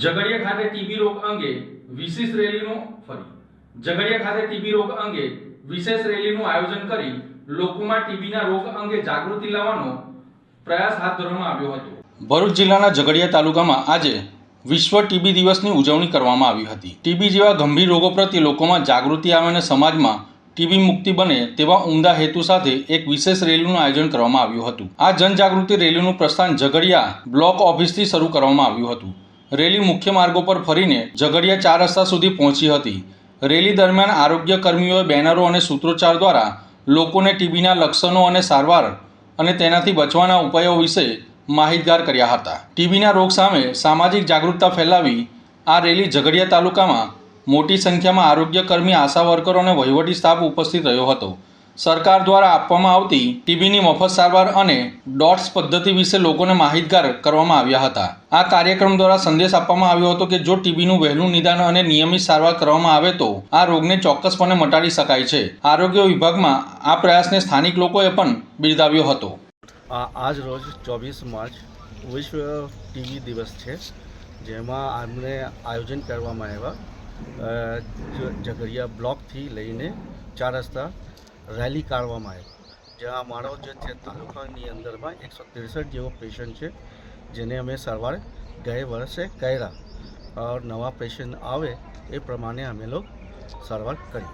ઝઘડિયા ખાતે ટીબી રોગ અંગે વિશેષ રેલીનું ઝઘડિયા ખાતે ટીબી રોગ અંગે વિશેષ રેલીનું આયોજન કરી લોકોમાં ટીબીના રોગ અંગે જાગૃતિ લાવવાનો પ્રયાસ હાથ ધરવામાં આવ્યો હતો। ભરૂચ જિલ્લાના ઝઘડિયા તાલુકામાં આજે વિશ્વ ટીબી દિવસની ઉજવણી કરવામાં આવી હતી। ટીબી જેવા ગંભીર રોગો પ્રત્યે લોકોમાં જાગૃતિ આવે અને સમાજમાં ટીબી મુક્તિ બને તેવા ઉમદા હેતુ સાથે એક વિશેષ રેલીનું આયોજન કરવામાં આવ્યું હતું। આ જનજાગૃતિ રેલીનું પ્રસ્થાન ઝઘડિયા બ્લોક ઓફિસથી શરૂ કરવામાં આવ્યું હતું। રેલી મુખ્ય માર્ગો પર ફરીને ઝઘડિયા 4 રસ્તા સુધી પહોંચી હતી। રેલી દરમિયાન આરોગ્ય કર્મીઓએ બેનરો અને સૂત્રોચ્ચાર દ્વારા લોકોને ટીબીના લક્ષણો અને સારવાર અને તેનાથી બચવાના ઉપાયો વિશે માહિતગાર કર્યા હતા। ટીબીના રોગ સામે સામાજિક જાગૃતતા ફેલાવી આ રેલી ઝઘડિયા તાલુકામાં મોટી સંખ્યામાં આરોગ્ય કર્મી, આશા વર્કરો અને વહીવટી સ્ટાફ ઉપસ્થિત રહ્યો હતો। સરકાર દ્વારા આપવામાં આવતી ટીબીની મફત સારવાર અને ડોટ્સ પદ્ધતિ વિશે લોકોને માહિતગાર કરવામાં આવ્યા હતા। આ કાર્યક્રમ દ્વારા સંદેશ આપવામાં આવ્યો હતો કે જો ટીબીનું વહેલું નિદાન અને નિયમિત સારવાર કરવામાં આવે તો આ રોગને ચોક્કસપણે મટાડી શકાય છે। આરોગ્ય વિભાગમાં આ પ્રયાસને સ્થાનિક લોકોએ પણ બિરદાવ્યો હતો। આજ રોજ 24 માર્ચ વિશ્વ ટીબી દિવસ છે, જેમાં અમને આયોજન કરવામાં આવ્યા ઝઘડિયા બ્લોકથી લઈને 4 રસ્તા રેલી કાઢવામાં આવી, જ્યાં અમારો જે છે તાલુકાની અંદરમાં 163 જેવો પેશન્ટ છે, જેને અમે સારવાર ગયા વર્ષે કર્યા और નવા પેશન્ટ આવે એ પ્રમાણે અમે લોકો સારવાર કરી।